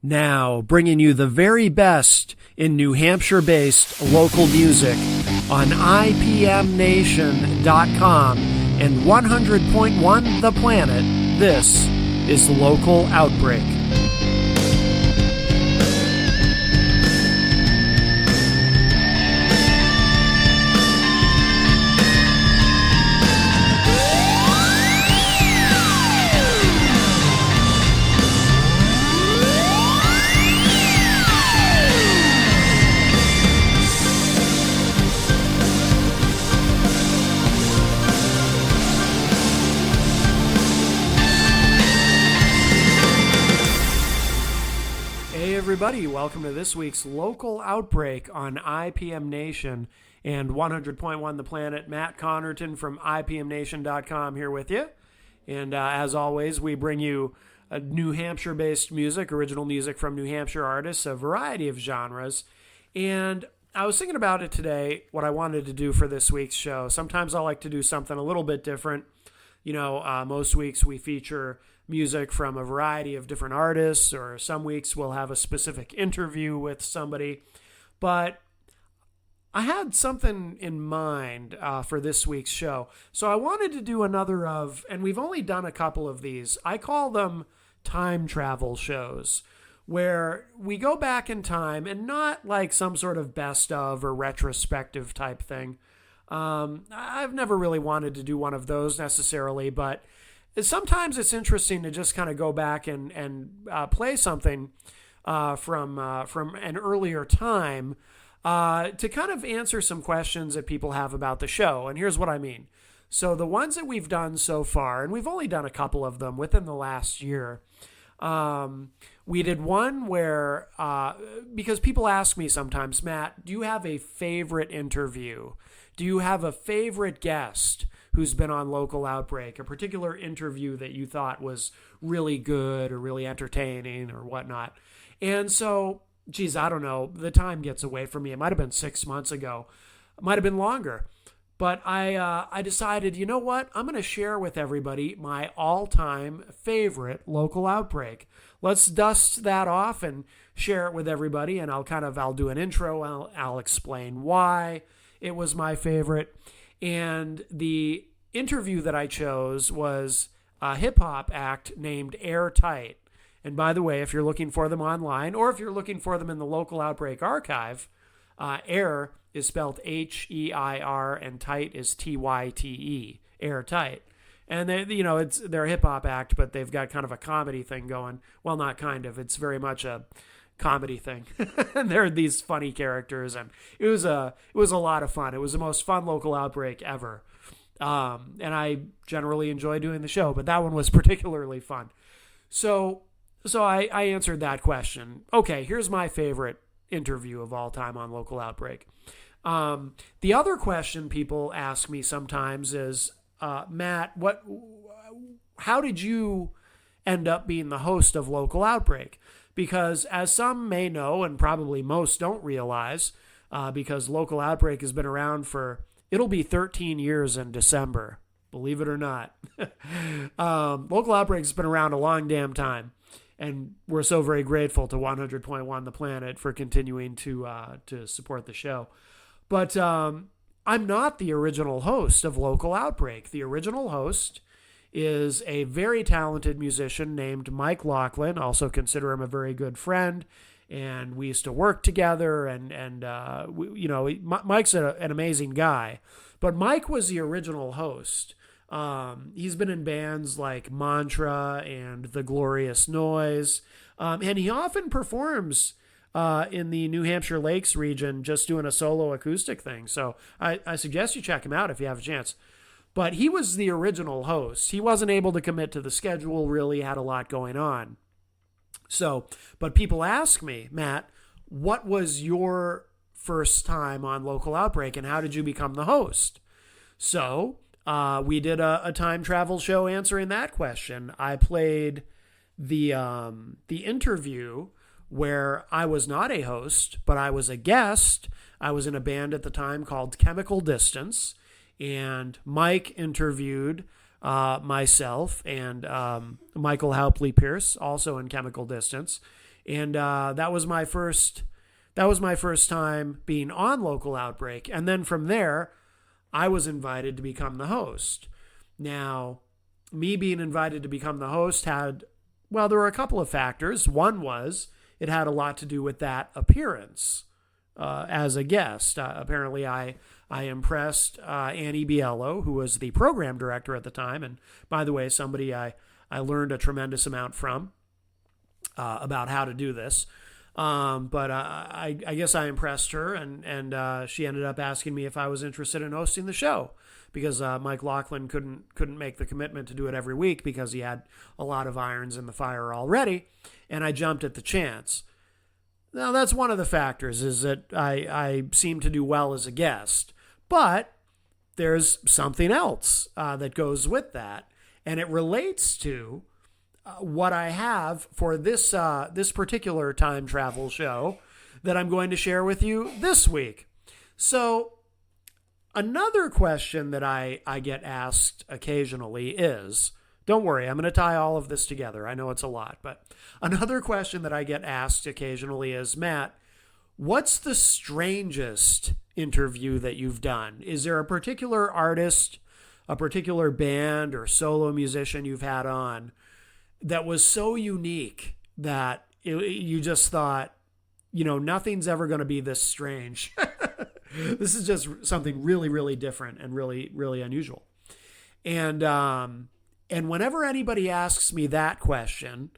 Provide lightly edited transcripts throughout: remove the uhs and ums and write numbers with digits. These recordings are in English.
Now, bringing you the very best in New Hampshire-based local music on IPMNation.com and 100.1 The Planet, this is Local Outbreak. Everybody, welcome to this week's Local Outbreak on IPM Nation and 100.1 The Planet. Matt Connerton from IPMNation.com here with you. And as always, we bring you New Hampshire-based music, original music from New Hampshire artists, a variety of genres. And I was thinking about it today, what I wanted to do for this week's show. Sometimes I like to do something a little bit different. You know, most weeks we feature music from a variety of different artists, or some weeks we'll have a specific interview with somebody. But I had something in mind for this week's show. So I wanted to do another of, and we've only done a couple of these, I call them time travel shows, where we go back in time and not like some sort of best of or retrospective type thing. I've never really wanted to do one of those necessarily, but sometimes it's interesting to just kind of go back and play something from an earlier time to kind of answer some questions that people have about the show. And here's what I mean. So the ones that we've done so far, and we've only done a couple of them within the last year, we did one where, because people ask me sometimes, Matt, do you have a favorite interview? Do you have a favorite guest who's been on Local Outbreak, a particular interview that you thought was really good or really entertaining or whatnot? And so, geez, I don't know. The time gets away from me. It might have been 6 months ago. It might have been longer. But I decided, you know what? I'm going to share with everybody my all-time favorite Local Outbreak. Let's dust that off and share it with everybody. And I'll do an intro. I'll explain why it was my favorite. And the interview that I chose was a hip-hop act named Airtight. And by the way, if you're looking for them online, or if you're looking for them in the Local Outbreak archive, Air is spelled H-E-I-R, and Tight is T-Y-T-E, Airtight. And they're a hip-hop act, but they've got kind of a comedy thing going. Well, not kind of. It's very much a comedy thing. And there are these funny characters, and it was a lot of fun. It was the most fun Local Outbreak ever. And I generally enjoy doing the show, but that one was particularly fun. So I answered that question. Okay, here's my favorite interview of all time on Local Outbreak. The other question people ask me sometimes is, Matt, how did you end up being the host of Local Outbreak? Because as some may know, and probably most don't realize, because Local Outbreak has been around it'll be 13 years in December, believe it or not. Local Outbreak has been around a long damn time, and we're so very grateful to 100.1 The Planet for continuing to support the show. But I'm not the original host of Local Outbreak. The original host is a very talented musician named Mike Laughlin. Also consider him a very good friend, and we used to work together. Mike's an amazing guy, but Mike was the original host. He's been in bands like Mantra and The Glorious Noise, and he often performs in the New Hampshire Lakes region, just doing a solo acoustic thing. So I suggest you check him out if you have a chance. But he was the original host. He wasn't able to commit to the schedule, really had a lot going on. So, but people ask me, Matt, what was your first time on Local Outbreak and how did you become the host? So, we did a time travel show answering that question. I played the interview where I was not a host, but I was a guest. I was in a band at the time called Chemical Distance. And Mike interviewed myself and Michael Haupley Pierce, also in Chemical Distance. And that was my first time being on Local Outbreak. And then from there, I was invited to become the host. Now, me being invited to become the host there were a couple of factors. One was it had a lot to do with that appearance as a guest. Apparently, I impressed Annie Biello, who was the program director at the time. And by the way, somebody I learned a tremendous amount from about how to do this. But I guess I impressed her, and she ended up asking me if I was interested in hosting the show, because Mike Laughlin couldn't make the commitment to do it every week because he had a lot of irons in the fire already, and I jumped at the chance. Now, that's one of the factors, is that I seem to do well as a guest, but there's something else that goes with that, and it relates to what I have for this particular time travel show that I'm going to share with you this week. So another question that I get asked occasionally is, don't worry, I'm going to tie all of this together. I know it's a lot, but another question that I get asked occasionally is, Matt, what's the strangest interview that you've done? Is there a particular artist, a particular band or solo musician you've had on that was so unique that you just thought, nothing's ever going to be this strange? This is just something really, really different and really, really unusual. And whenever anybody asks me that question,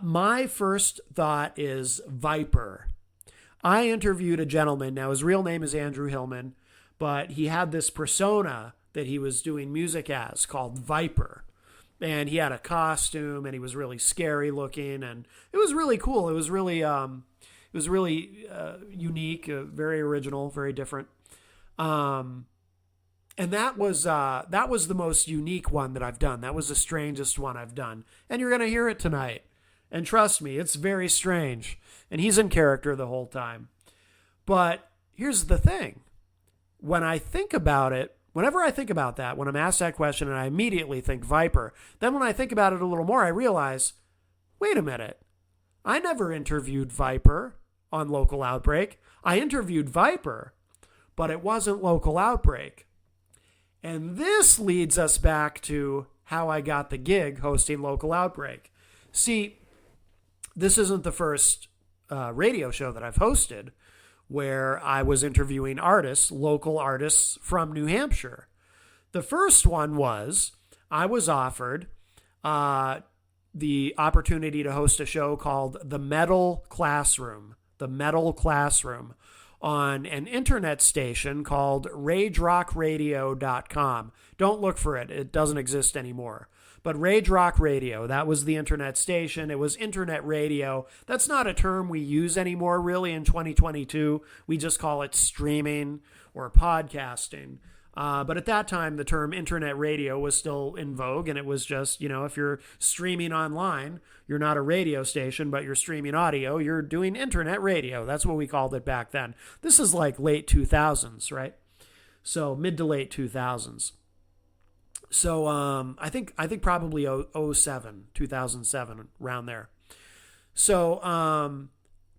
my first thought is Viper. I interviewed a gentleman. Now, his real name is Andrew Hillman, but he had this persona that he was doing music as called Viper. And he had a costume, and he was really scary looking, and it was really cool. It was really unique, very original, very different. And that was the most unique one that I've done. That was the strangest one I've done, and you're gonna hear it tonight. And trust me, it's very strange. And he's in character the whole time. But here's the thing: whenever I think about that, when I'm asked that question and I immediately think Viper, then when I think about it a little more, I realize, wait a minute. I never interviewed Viper on Local Outbreak. I interviewed Viper, but it wasn't Local Outbreak. And this leads us back to how I got the gig hosting Local Outbreak. See, this isn't the first radio show that I've hosted where I was interviewing local artists from New Hampshire. The first one was I was offered the opportunity to host a show called The Metal Classroom on an internet station called RageRockRadio.com. Don't look for it. It doesn't exist anymore. But Rage Rock Radio, that was the internet station. It was internet radio. That's not a term we use anymore, really, in 2022. We just call it streaming or podcasting. But at that time, the term internet radio was still in vogue, and it was just, if you're streaming online, you're not a radio station, but you're streaming audio, you're doing internet radio. That's what we called it back then. This is like late 2000s, right? So mid to late 2000s. So I think probably 2007, around there. So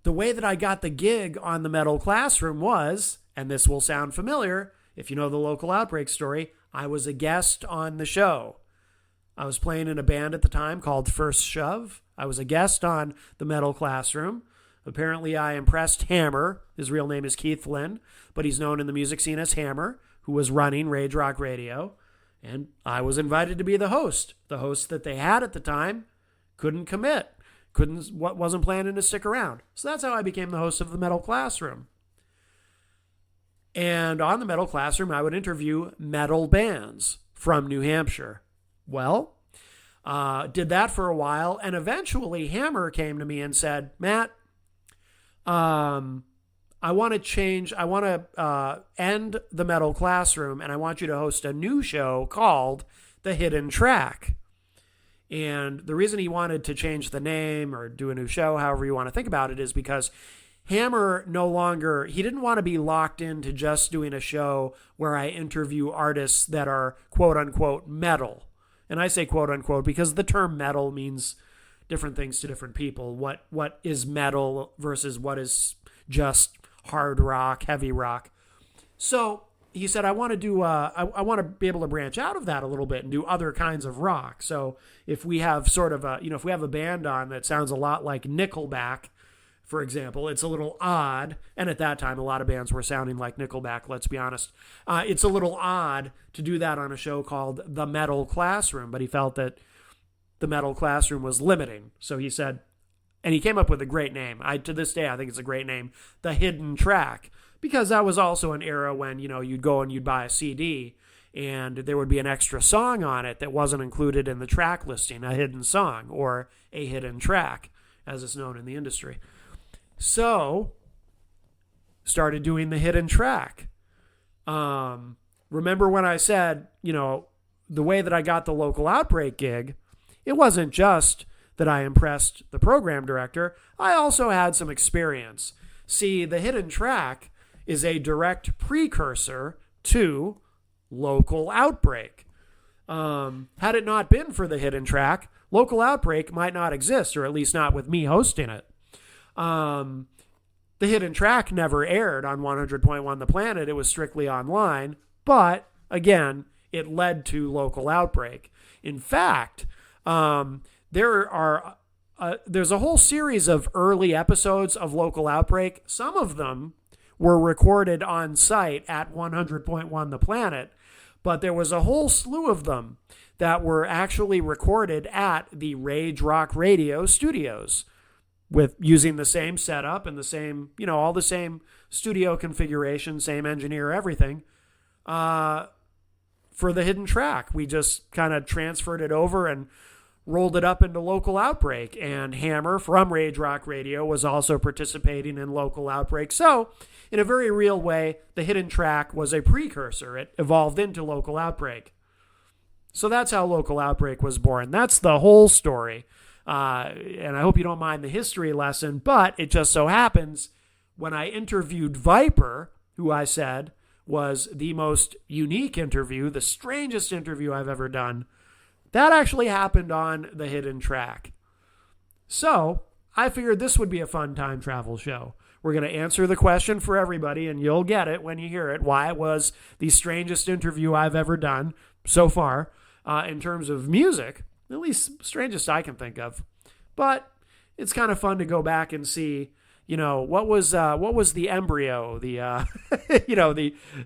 the way that I got the gig on the Metal Classroom was, and this will sound familiar if you know the Local Outbreak story, I was a guest on the show. I was playing in a band at the time called First Shove. I was a guest on the Metal Classroom. Apparently I impressed Hammer. His real name is Keith Lynn, but he's known in the music scene as Hammer, who was running Rage Rock Radio. And I was invited to be the host. The host that they had at the time couldn't commit, wasn't planning to stick around. So that's how I became the host of the Metal Classroom. And on the Metal Classroom, I would interview metal bands from New Hampshire. Well, did that for a while, and eventually Hammer came to me and said, Matt, I want to end the Metal Classroom, and I want you to host a new show called The Hidden Track. And the reason he wanted to change the name or do a new show, however you want to think about it, is because Hammer he didn't want to be locked into just doing a show where I interview artists that are quote unquote metal. And I say quote unquote because the term metal means different things to different people. What is metal versus what is just hard rock, heavy rock. So he said, I want to do, I want to be able to branch out of that a little bit and do other kinds of rock. So if we have sort of a, if we have a band on that sounds a lot like Nickelback, for example, it's a little odd. And at that time, a lot of bands were sounding like Nickelback, let's be honest. It's a little odd to do that on a show called The Metal Classroom, but he felt that The Metal Classroom was limiting. So he said, and he came up with a great name. To this day, I think it's a great name, The Hidden Track. Because that was also an era when, you'd go and you'd buy a CD and there would be an extra song on it that wasn't included in the track listing, a hidden song or a hidden track, as it's known in the industry. So, started doing the hidden track. Remember when I said, the way that I got the local Outbreak gig, it wasn't just that I impressed the program director. I also had some experience. See, the hidden track is a direct precursor to local Outbreak. Had it not been for the hidden track, local Outbreak might not exist, or at least not with me hosting it. The hidden track never aired on 100.1 The Planet. It was strictly online, but again, it led to local Outbreak. In fact, there's a whole series of early episodes of local Outbreak. Some of them were recorded on site at 100.1 The Planet, but there was a whole slew of them that were actually recorded at the Rage Rock Radio studios with using the same setup and the same, all the same studio configuration, same engineer, everything, for the hidden track. We just kind of transferred it over and rolled it up into local Outbreak, and Hammer from Rage Rock Radio was also participating in local Outbreak. So, in a very real way, the hidden track was a precursor. It evolved into local Outbreak. So that's how local Outbreak was born. That's the whole story. And I hope you don't mind the history lesson, but it just so happens when I interviewed Viper, who I said was the most unique interview, the strangest interview I've ever done, that actually happened on the hidden track. So I figured this would be a fun time travel show. We're going to answer the question for everybody, and you'll get it when you hear it, why it was the strangest interview I've ever done so far in terms of music, at least strangest I can think of. But it's kind of fun to go back and see, what was the embryo, the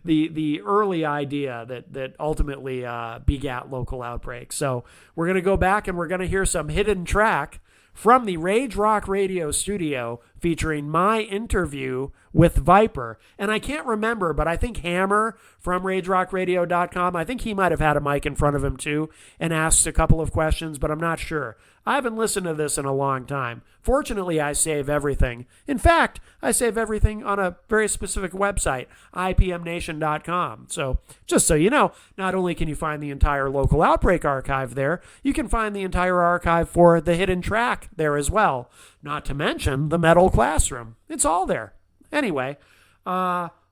the early idea that ultimately begat local Outbreak. So we're going to go back and we're going to hear some hidden track from the Rage Rock Radio studio featuring my interview with Viper. And I can't remember, but I think Hammer from RageRockRadio.com, I think he might have had a mic in front of him too and asked a couple of questions, but I'm not sure. I haven't listened to this in a long time. Fortunately, I save everything. In fact, I save everything on a very specific website, IPMNation.com. So just so you know, not only can you find the entire local Outbreak archive there, you can find the entire archive for the hidden track there as well. Not to mention the Metal Classroom. It's all there. Anyway,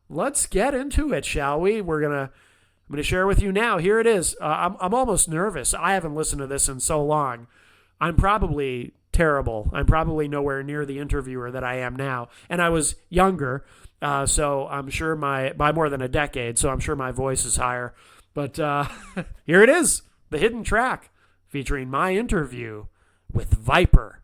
let's get into it, shall we? I'm going to share with you now. Here it is. I'm almost nervous. I haven't listened to this in so long. I'm probably terrible. I'm probably nowhere near the interviewer that I am now. And I was younger, so I'm sure by more than a decade, so I'm sure my voice is higher. But here it is, the hidden track featuring my interview with Viper.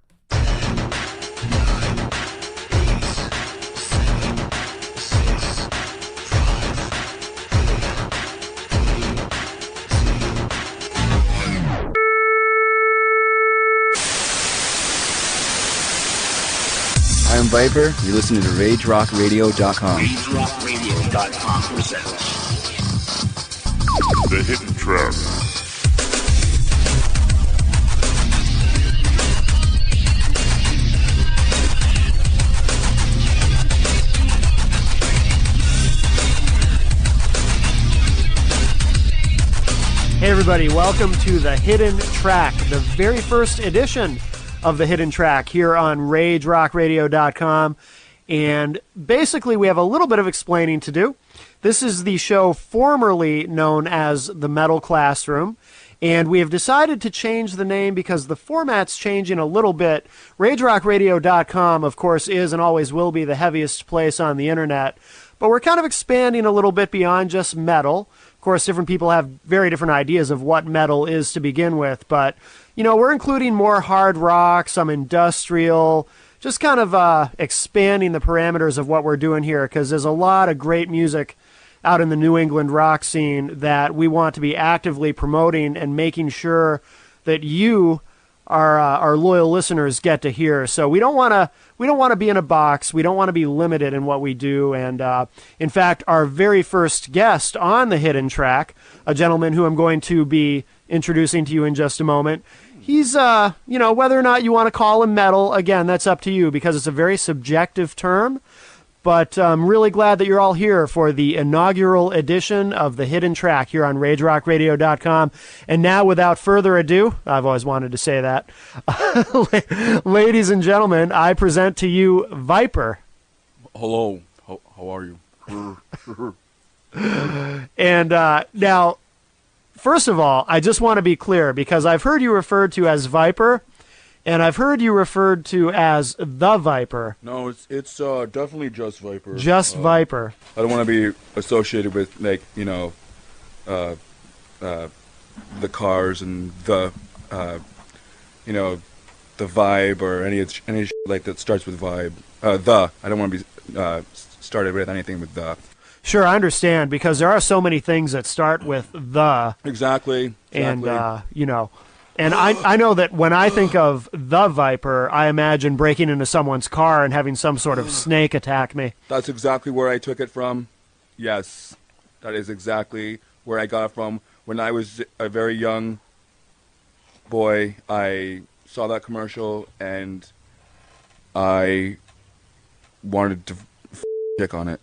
I'm Viper. You're listening to RageRockRadio.com. RageRockRadio.com presents The Hidden Track. Hey everybody, welcome to The Hidden Track, the very first edition of The Hidden Track here on RageRockRadio.com. And basically we have a little bit of explaining to do. This is the show formerly known as The Metal Classroom, And we have decided to change the name because the format's changing a little bit. RageRockRadio.com, of course, is and always will be the heaviest place on the internet. But we're kind of expanding a little bit beyond just metal. Of course, different people have very different ideas of what metal is to begin with. But, we're including more hard rock, some industrial, just kind of expanding the parameters of what we're doing here, because there's a lot of great music out in the New England rock scene that we want to be actively promoting and making sure that you, our loyal listeners, get to hear. So we don't want to be in a box. We don't want to be limited in what we do. And in fact, our very first guest on the Hidden Track, a gentleman who I'm going to be introducing to you in just a moment, he's, whether or not you want to call him metal, again, that's up to you because it's a very subjective term. But I'm really glad that you're all here for the inaugural edition of The Hidden Track here on RageRockRadio.com. And now, without further ado, I've always wanted to say that, ladies and gentlemen, I present to you Viper. Hello. How are you? And now, first of all, I just want to be clear because I've heard you referred to as Viper, and I've heard you referred to as the Viper. No, it's definitely just Viper. Just Viper. I don't want to be associated with the cars and the vibe or any like that starts with vibe. I don't want to be started with anything with the. Sure, I understand because there are so many things that start with the. Exactly. And And I know that when I think of the Viper, I imagine breaking into someone's car and having some sort of snake attack me. That's exactly where I took it from. Yes, that is exactly where I got it from. When I was a very young boy, I saw that commercial and I wanted to chick on it,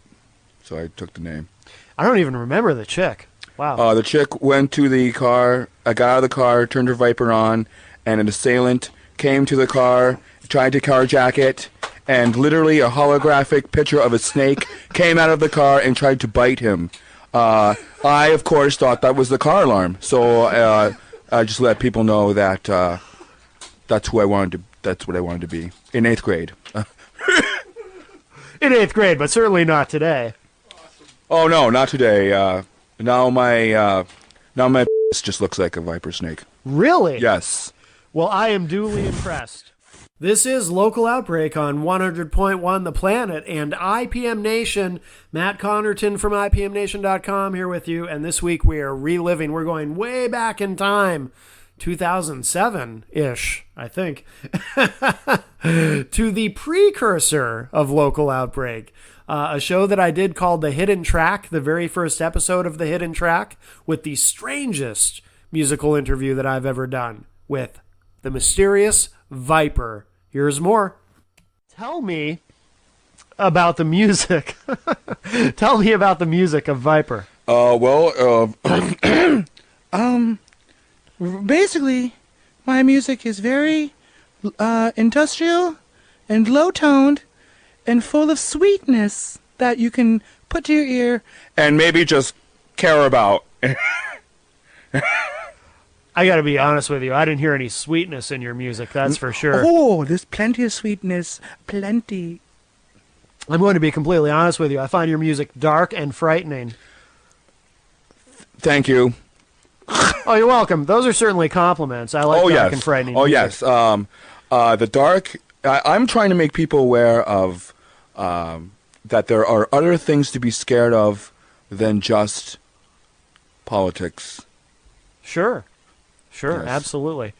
so I took the name. I don't even remember the chick. Wow. The chick went to the car, got out of the car, turned her Viper on, and an assailant came to the car, tried to carjack it, and literally a holographic picture of a snake came out of the car and tried to bite him. I, of course, thought that was the car alarm, so I just let people know that that's what I wanted to be in 8th grade. In 8th grade, but certainly not today. Oh no, not today. Now my just looks like a viper snake. Really? Yes. Well, I am duly impressed. This is Local Outbreak on 100.1 The Planet and IPM Nation. Matt Connerton from IPMNation.com here with you. And this week we are reliving. We're going way back in time, 2007-ish, I think, to the precursor of Local Outbreak. A show that I did called The Hidden Track, the very first episode of The Hidden Track, with the strangest musical interview that I've ever done with the mysterious Viper. Here's more. Tell me about the music. Tell me about the music of Viper. Basically, my music is very industrial and low-toned and full of sweetness that you can put to your ear. And maybe just care about. I got to be honest with you. I didn't hear any sweetness in your music, that's for sure. Oh, there's plenty of sweetness. Plenty. I'm going to be completely honest with you. I find your music dark and frightening. Thank you. Oh, you're welcome. Those are certainly compliments. I like dark and frightening music. Yes. The dark... I'm trying to make people aware of that there are other things to be scared of than just politics. Sure, Yes. absolutely.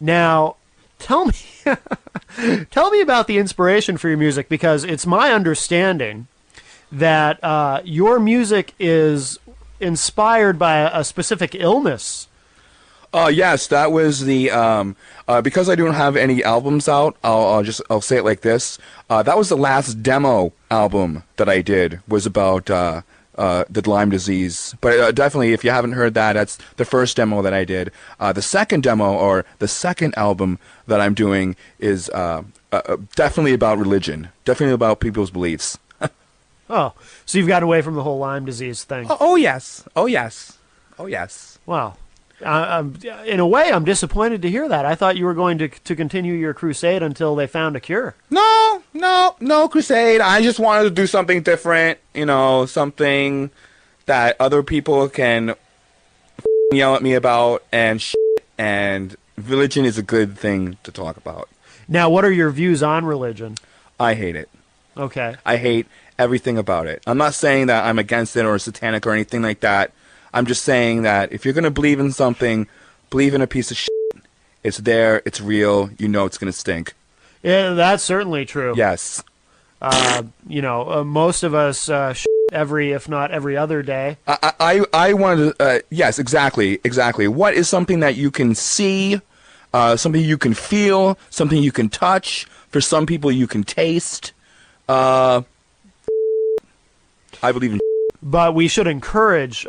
Now, tell me about the inspiration for your music, because it's my understanding that your music is inspired by a specific illness. Yes, that was the because I don't have any albums out. I'll say it like this. That was the last demo album that I did, was about the Lyme disease. But definitely, if you haven't heard that, that's the first demo that I did. The second demo, or the second album that I'm doing, is definitely about religion. Definitely about people's beliefs. Oh, so you've got away from the whole Lyme disease thing. Oh yes. Oh yes. Oh yes. Wow. In a way, I'm disappointed to hear that. I thought you were going to continue your crusade until they found a cure. No crusade. I just wanted to do something different, something that other people can yell at me about and religion is a good thing to talk about. Now, what are your views on religion? I hate it. Okay. I hate everything about it. I'm not saying that I'm against it or satanic or anything like that. I'm just saying that if you're going to believe in something, believe in a piece of shit. It's there, it's real, it's going to stink. Yeah, that's certainly true. Yes. Most of us if not every other day. I wanted to, yes, exactly. What is something that you can see, something you can feel, something you can touch, for some people you can taste? I believe in. But we should encourage.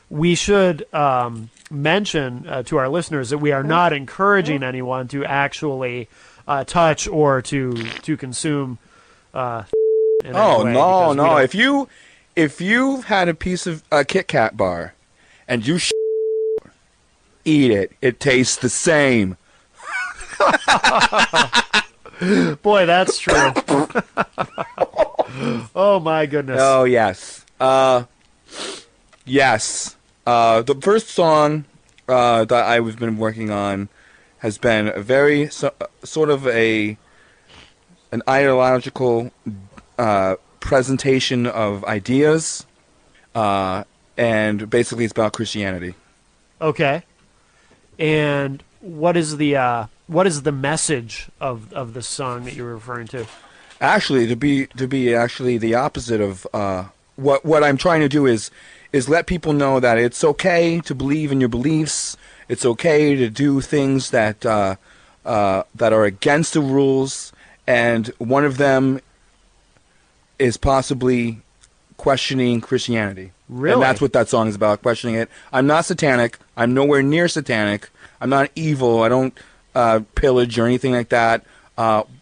We should mention to our listeners that we are not encouraging anyone to actually touch or to consume. No. If you had a piece of a Kit Kat bar, and you eat it, it tastes the same. Boy, that's true. Oh my goodness. Oh yes. Yes. The first song that I've been working on has been a very sort of an ideological presentation of ideas, and basically it's about Christianity. Okay. And what is the message of the song that you're referring to? Actually, to be actually the opposite of what I'm trying to do is let people know that it's okay to believe in your beliefs. It's okay to do things that are against the rules, and one of them is possibly questioning Christianity. Really? And that's what that song is about, questioning it. I'm not satanic. I'm nowhere near satanic. I'm not evil. I don't pillage or anything like that,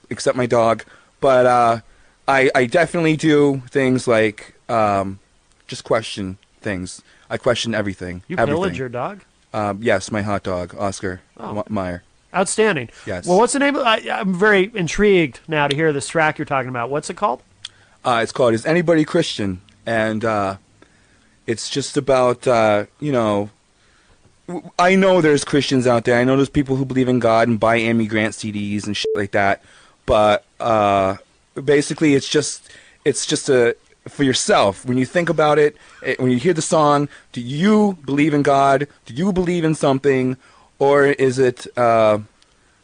except my dog. But I definitely do things like just question things. I question everything. You everything. pillage your dog? Yes, my hot dog, Oscar Meyer. Outstanding. Yes. Well, what's the name of I'm very intrigued now to hear this track you're talking about. What's it called? It's called Is Anybody Christian? And it's just about, I know there's Christians out there. I know there's people who believe in God and buy Amy Grant CDs and shit like that. But basically, it's just for yourself. When you think about it, when you hear the song, do you believe in God? Do you believe in something? Or is it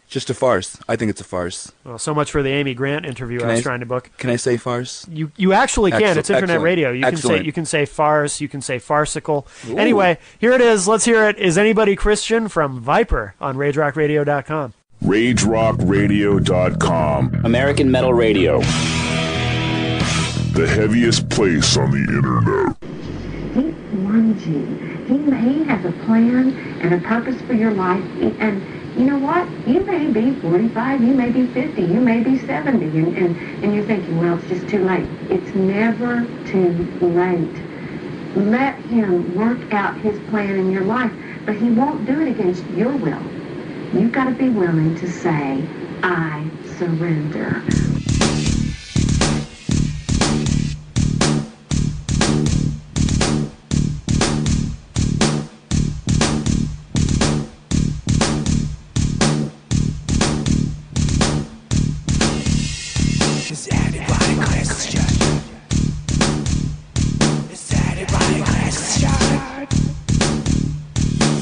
just a farce? I think it's a farce. Well, so much for the Amy Grant interview I was trying to book. Can I say farce? You actually can. Excellent, It's internet excellent, radio. You excellent. can say farce. You can say farcical. Ooh. Anyway, here it is. Let's hear it. Is Anybody Christian from Viper on RageRockRadio.com. RageRockRadio.com. American Metal Radio. The heaviest place on the internet. He wants you. He has a plan and a purpose for your life. And you know what? You may be 45, you may be 50, you may be 70, and you're thinking, well, it's just too late. It's never too late. Let him work out his plan in your life, but he won't do it against your will. You've got to be willing to say, I surrender. Is anybody Christian? Is anybody Christian?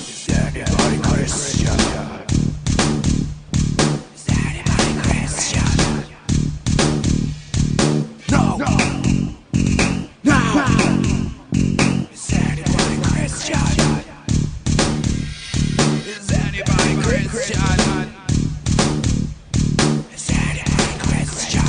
Is anybody Christian? Is anybody Christian? No! No! Is anybody Christian? Is anybody Christian? Is anybody Christian?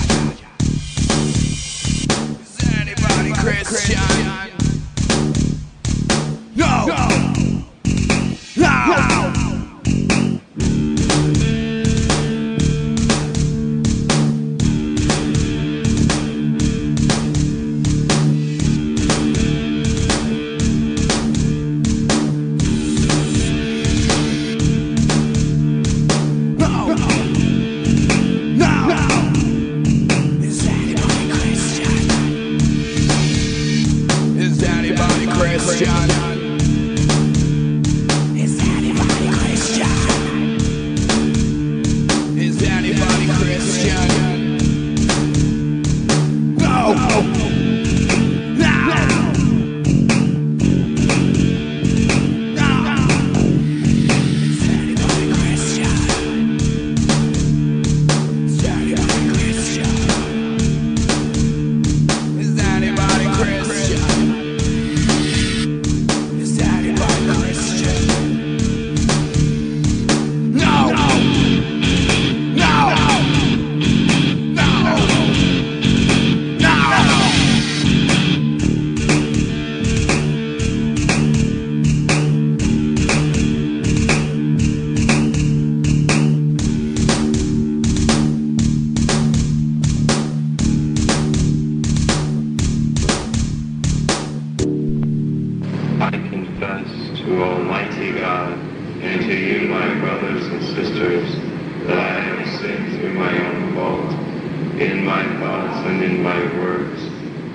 in my thoughts and in my words,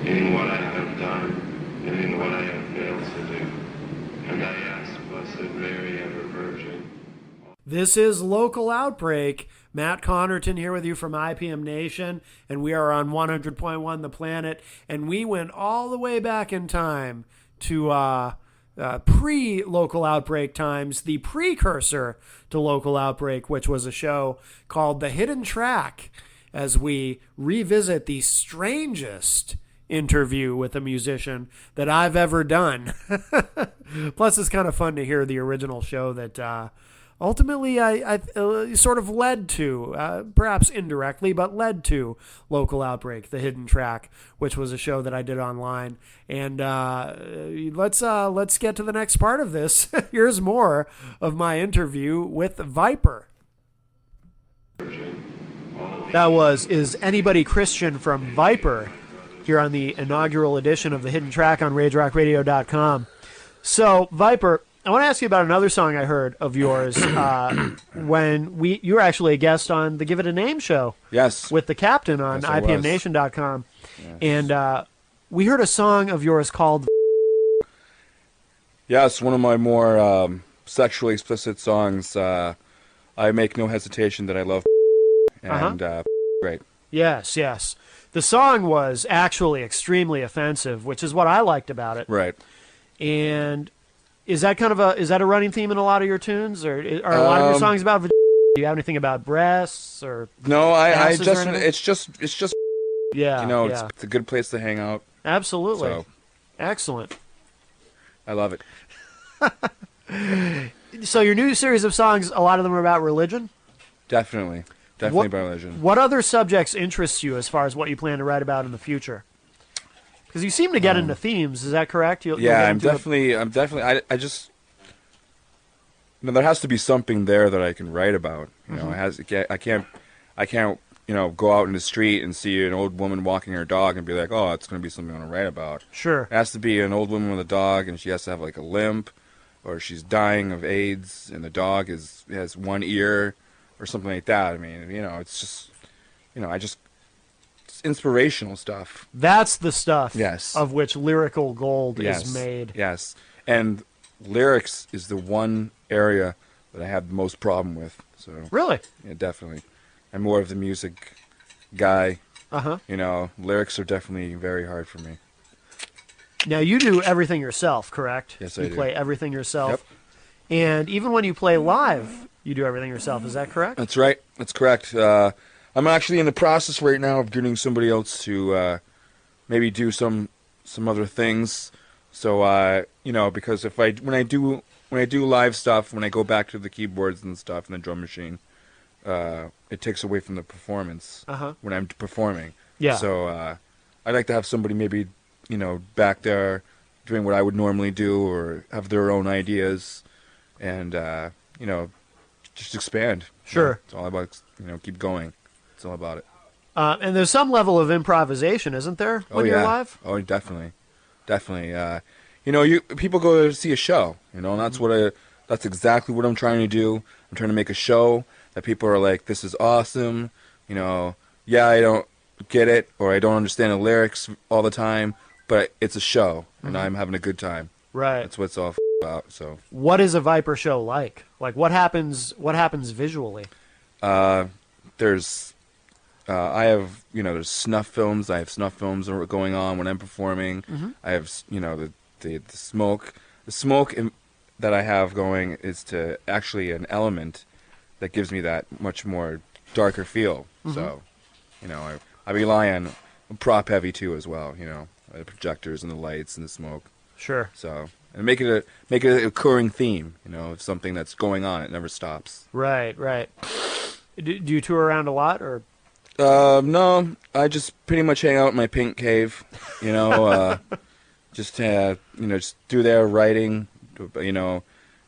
in what I have done and in what I have failed to do. And I ask Blessed Mary, ever Virgin. This is Local Outbreak. Matt Connerton here with you from IPM Nation, and we are on 100.1 The Planet, and we went all the way back in time to pre-Local Outbreak times, the precursor to Local Outbreak, which was a show called The Hidden Track, as we revisit the strangest interview with a musician that I've ever done. Plus, it's kind of fun to hear the original show that ultimately I sort of led to, perhaps indirectly, but led to Local Outbreak, The Hidden Track, which was a show that I did online. And let's get to the next part of this. Here's more of my interview with Viper. That was Is Anybody Christian from Viper, here on the inaugural edition of The Hidden Track on RageRockRadio.com. So, Viper, I want to ask you about another song I heard of yours when you were actually a guest on the Give It a Name show. Yes. With the captain on Yes, I was. IPMNation.com. Yes. And we heard a song of yours called... Yes, one of my more sexually explicit songs. I make no hesitation that I love and great. Yes, yes. The song was actually extremely offensive, which is what I liked about it. Right. And is that a running theme in a lot of your tunes, or are a lot of your songs about vagina? Do you have anything about breasts or No, I asses or just anything? it's just Yeah, you know, yeah. it's a good place to hang out. Absolutely. So Excellent. I love it. So your new series of songs, a lot of them are about religion? Definitely What- about religion. What other subjects interest you as far as what you plan to write about in the future? Because you seem to get into themes, is that correct? You'll Yeah, get I'm into definitely. I just, there has to be something there that I can write about. You know, I can't, go out in the street and see an old woman walking her dog and be like, oh, it's going to be something I want to write about. Sure. It has to be an old woman with a dog, and she has to have like a limp, or she's dying of AIDS, and the dog has one ear, or something like that. I mean, it's just, it's inspirational stuff. That's the stuff Yes. of which lyrical gold Yes. is made. Yes. And lyrics is the one area that I have the most problem with. So Really? yeah, definitely. I'm more of the music guy. Uh-huh. Lyrics are definitely very hard for me. Now, you do everything yourself, correct? Yes, I You do. play everything yourself. Yep. And even when you play live, you do everything yourself. Is that correct? That's right. That's correct. I'm actually in the process right now of getting somebody else to maybe do some other things. So because when I do live stuff, when I go back to the keyboards and stuff and the drum machine, it takes away from the performance when I'm performing. Yeah. So I'd like to have somebody maybe back there doing what I would normally do, or have their own ideas, and just expand. Sure. It's all about keep going. It's all about it. And there's some level of improvisation, isn't there, when you're live? Oh, definitely. People go to see a show, and that's exactly what I'm trying to do. I'm trying to make a show that people are like, this is awesome. Yeah, I don't get it, or I don't understand the lyrics all the time, but it's a show, and I'm having a good time. Right. That's what it's all about. So, What is a Viper show like? Like, what happens visually? there's there's snuff films. I have snuff films that are going on when I'm performing. I have the smoke. The smoke that I have going is to actually an element that gives me that much more darker feel. So, I rely on prop heavy too as well. The projectors and the lights and the smoke. Sure. So, and make it a recurring theme. Of something that's going on. It never stops. Right. Do you tour around a lot, or? No, I just pretty much hang out in my pink cave, just do their writing,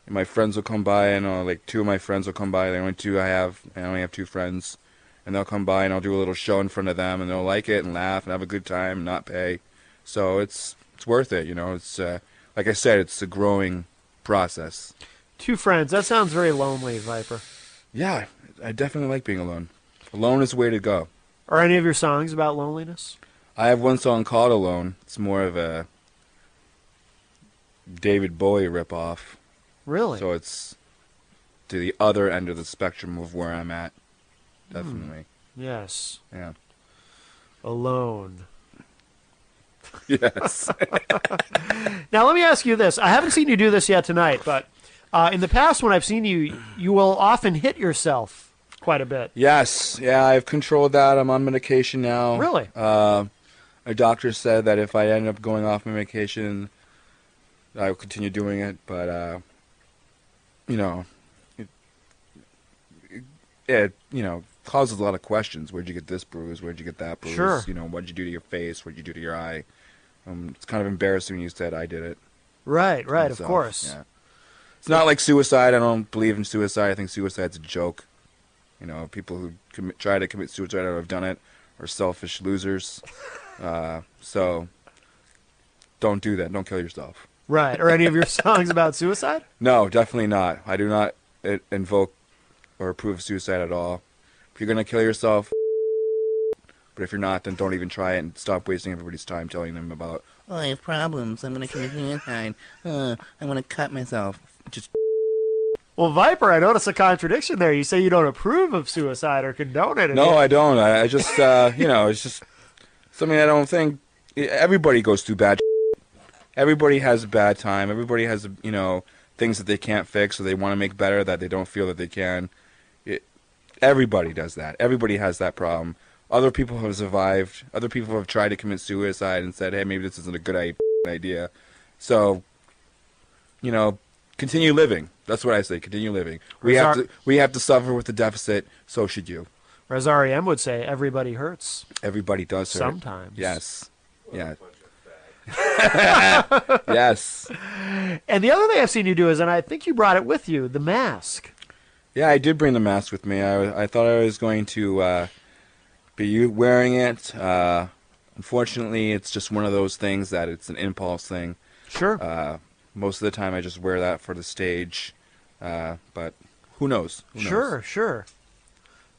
my friends will come by, and like two of my friends will come by, the only two I only have two friends, and they'll come by and I'll do a little show in front of them, and they'll like it and laugh and have a good time and not pay, so it's worth it, it's, like I said, it's a growing process. Two friends, that sounds very lonely, Viper. Yeah, I definitely like being alone. Alone is the way to go. Are any of your songs about loneliness? I have one song called Alone. It's more of a David Bowie ripoff. Really? So it's to the other end of the spectrum of where I'm at. Definitely. Yes. Yeah. Alone. Yes. Now let me ask you this. I haven't seen you do this yet tonight, but in the past when I've seen you, you will often hit yourself quite a bit. Yes. Yeah, I've controlled that. I'm on medication now. Really? My doctor said that if I end up going off my medication, I will continue doing it. But, you know, it causes a lot of questions. Where'd you get this bruise? Where'd you get that bruise? Sure. You know, what'd you do to your face? What'd you do to your eye? It's kind of embarrassing when you said I did it. Right, of myself. course. Yeah. It's not like suicide. I don't believe in suicide. I think suicide's a joke. You know, people who try to commit suicide or have done it are selfish losers. So don't do that. Don't kill yourself. Right. Are any of your songs about suicide? No, definitely not. I do not invoke or approve of suicide at all. If you're going to kill yourself, but if you're not, then don't even try it and stop wasting everybody's time telling them about, oh, I have problems. I'm going to commit suicide. I'm going to cut myself. Just. Well, Viper, I notice a contradiction there. You say you don't approve of suicide or condone it. No, I don't. I just, it's just something I don't think. Everybody goes through bad. Everybody has a bad time. Everybody has, things that they can't fix or they want to make better that they don't feel that they can. Everybody does that. Everybody has that problem. Other people have survived. Other people have tried to commit suicide and said, hey, maybe this isn't a good idea. So, continue living. That's what I say. Continue living. We have to suffer with the deficit. So should you. Or as REM would say, everybody hurts. Everybody does hurt. Sometimes. Yes. Yeah. Yes. And the other thing I've seen you do is, and I think you brought it with you, the mask. Yeah, I did bring the mask with me. I thought I was going to be wearing it. Unfortunately, it's just one of those things that it's an impulse thing. Sure. Most of the time, I just wear that for the stage. But who knows? Sure.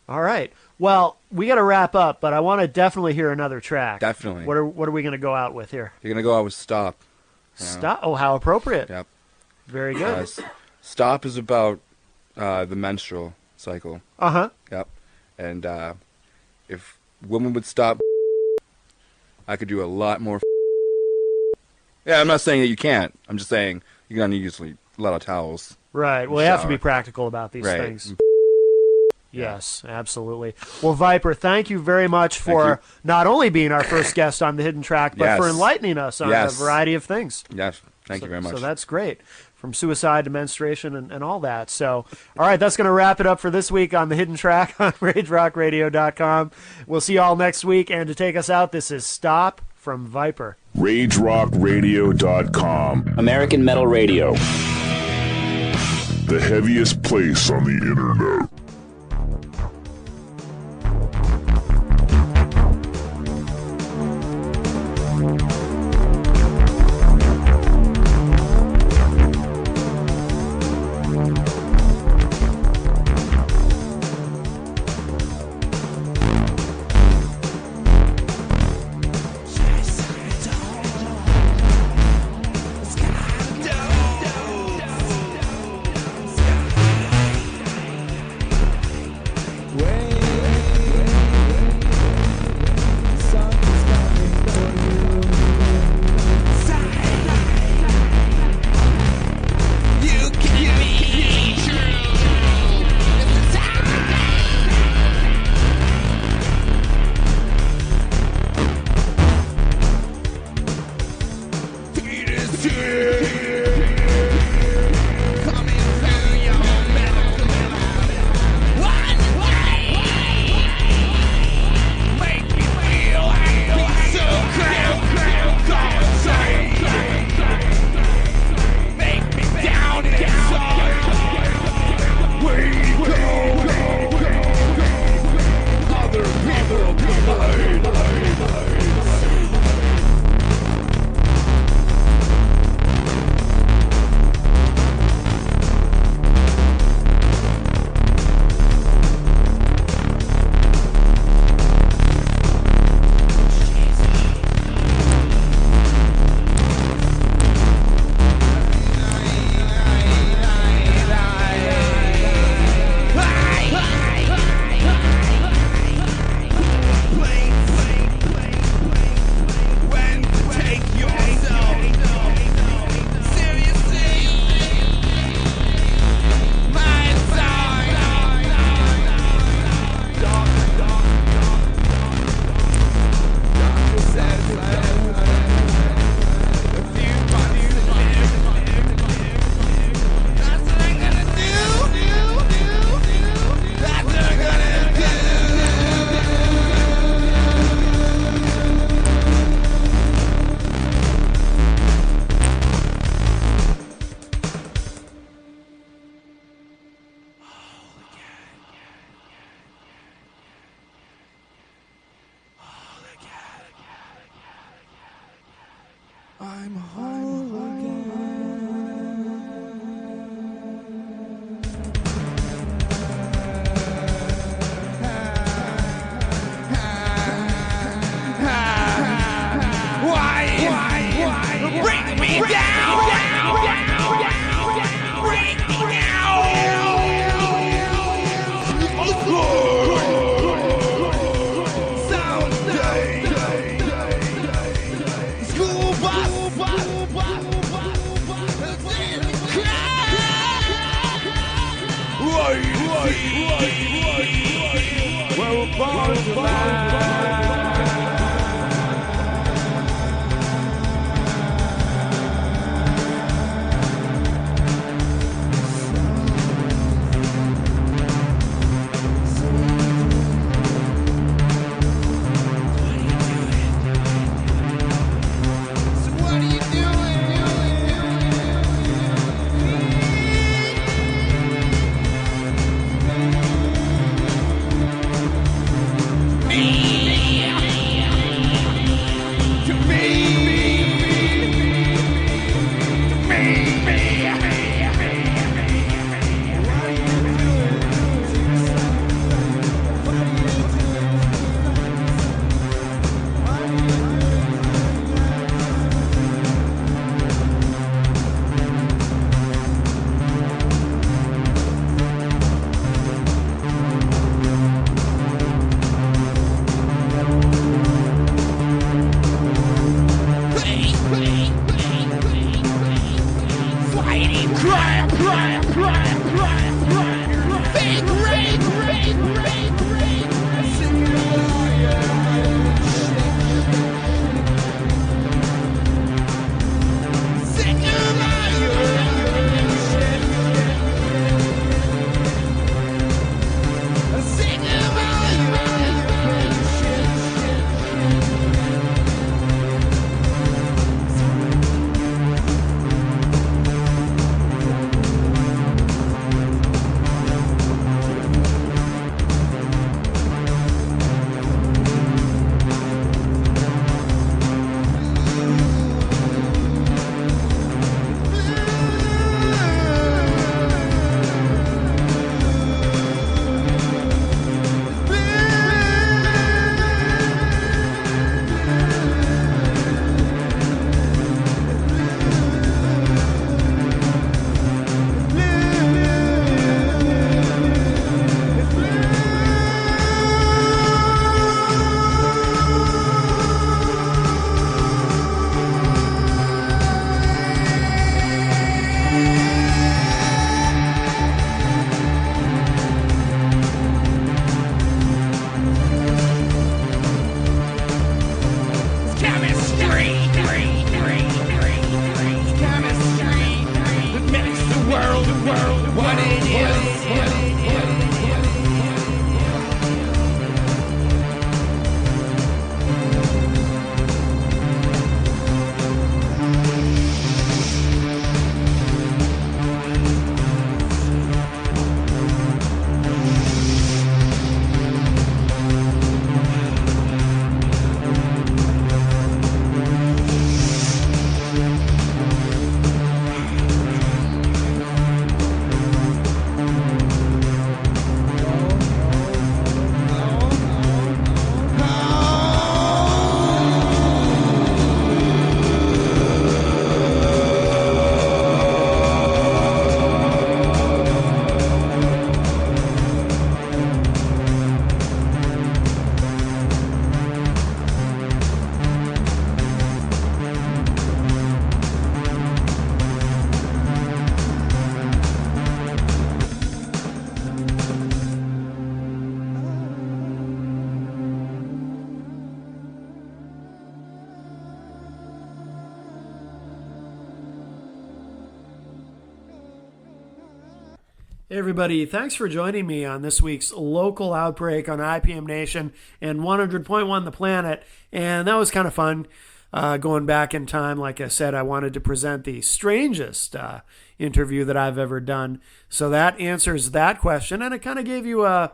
All right. Well, we got to wrap up, but I want to definitely hear another track. Definitely. What are we going to go out with here? You're going to go out with Stop. Stop? Oh, how appropriate. Yep. Very good. Stop is about the menstrual cycle. Uh-huh. Yep. And if women would stop, I could do a lot more. Yeah, I'm not saying that you can't. I'm just saying you're going to use a lot of towels. Right. Well, you have to be practical about these things. Yes, absolutely. Well, Viper, thank you very much for not only being our first guest on The Hidden Track, but for enlightening us on a variety of things. Yes, thank you very much. So that's great. From suicide to menstruation and all that. So, all right, that's going to wrap it up for this week on The Hidden Track on RageRockRadio.com. We'll see you all next week. And to take us out, this is Stop from Viper. RageRockRadio.com. American Metal Radio. The heaviest place on the internet. I'm whole Why? Break me down! Break me down! Someday, school bus, we're born to fly. Hey everybody, thanks for joining me on this week's local outbreak on IPM Nation and 100.1 The Planet. And that was kind of fun going back in time. Like I said, I wanted to present the strangest interview that I've ever done. So that answers that question. And it kind of gave you a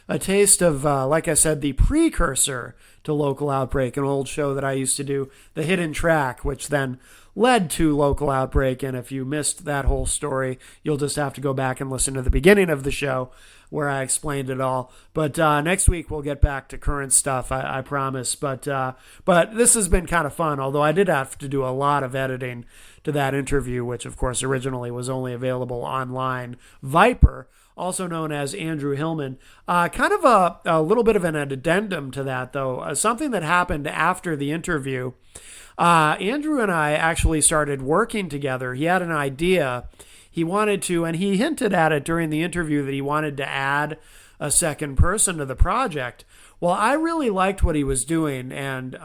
a taste of, like I said, the precursor to Local Outbreak, an old show that I used to do, The Hidden Track, which then led to Local Outbreak. And if you missed that whole story, you'll just have to go back and listen to the beginning of the show where I explained it all. But next week we'll get back to current stuff, I promise. But this has been kind of fun, although I did have to do a lot of editing to that interview, which of course originally was only available online. Viper, also known as Andrew Hillman. Kind of a little bit of an addendum to that, though. Something that happened after the interview. Andrew and I actually started working together. He had an idea. He wanted to, and he hinted at it during the interview, that he wanted to add a second person to the project. Well, I really liked what he was doing, and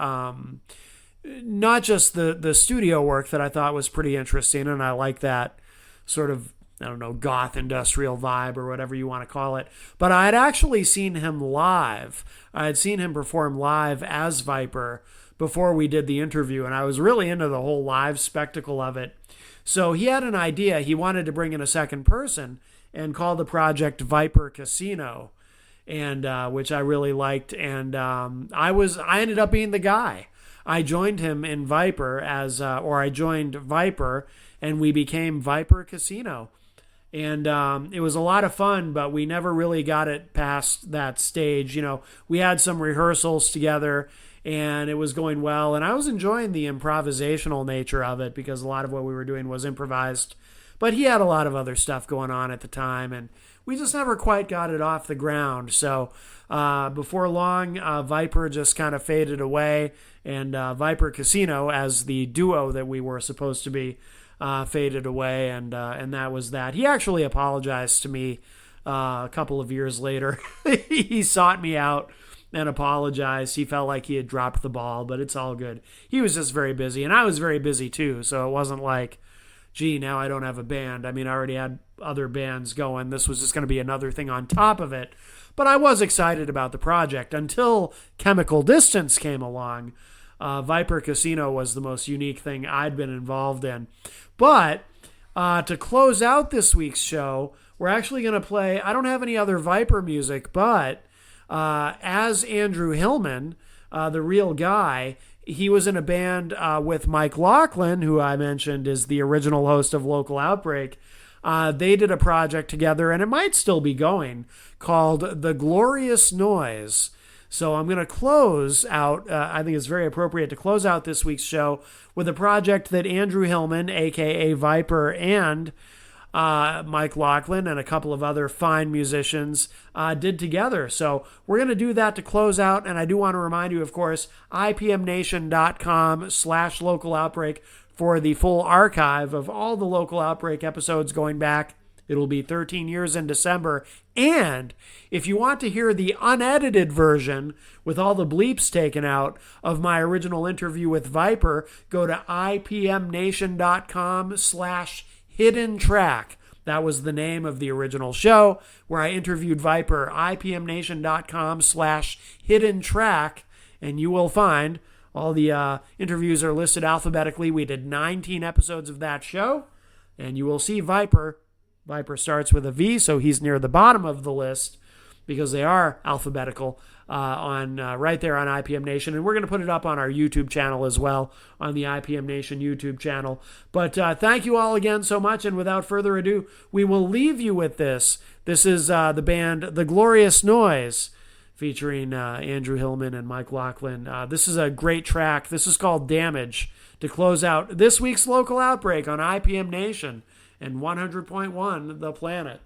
not just the studio work that I thought was pretty interesting, and I like that sort of, I don't know, goth industrial vibe or whatever you want to call it. But I had actually seen him live. I had seen him perform live as Viper before we did the interview, and I was really into the whole live spectacle of it. So he had an idea. He wanted to bring in a second person and call the project Viper Casino, and which I really liked. And I ended up being the guy. I joined him in Viper I joined Viper, and we became Viper Casino. And it was a lot of fun, but we never really got it past that stage. You know, we had some rehearsals together, and it was going well. And I was enjoying the improvisational nature of it, because a lot of what we were doing was improvised. But he had a lot of other stuff going on at the time, and we just never quite got it off the ground. So before long, Viper just kind of faded away, and Viper Casino, as the duo that we were supposed to be, faded away, and that was that. He actually apologized to me a couple of years later. He sought me out and apologized. He felt like he had dropped the ball, but it's all good. He was just very busy, and I was very busy too, so it wasn't like, gee, now I don't have a band. I mean, I already had other bands going. This was just going to be another thing on top of it. But I was excited about the project until Chemical Distance came along. Viper Casino was the most unique thing I'd been involved in. But to close out this week's show, we're actually going to play, I don't have any other Viper music, but as Andrew Hillman, the real guy, he was in a band with Mike Laughlin, who I mentioned is the original host of Local Outbreak. They did a project together, and it might still be going, called The Glorious Noise. So I'm going to close out, I think it's very appropriate to close out this week's show with a project that Andrew Hillman, a.k.a. Viper, and Mike Laughlin and a couple of other fine musicians did together. So we're going to do that to close out, and I do want to remind you, of course, ipmnation.com/Local Outbreak for the full archive of all the Local Outbreak episodes going back. It'll be 13 years in December. And if you want to hear the unedited version with all the bleeps taken out of my original interview with Viper, go to ipmnation.com/hidden track. That was the name of the original show where I interviewed Viper. ipmnation.com/hidden track. And you will find all the interviews are listed alphabetically. We did 19 episodes of that show. And you will see Viper. Viper starts with a V, so he's near the bottom of the list because they are alphabetical right there on IPM Nation. And we're going to put it up on our YouTube channel as well, on the IPM Nation YouTube channel. But thank you all again so much. And without further ado, we will leave you with this. This is the band The Glorious Noise, featuring Andrew Hillman and Mike Laughlin. This is a great track. This is called Damage, to close out this week's Local Outbreak on IPM Nation and 100.1 The Planet.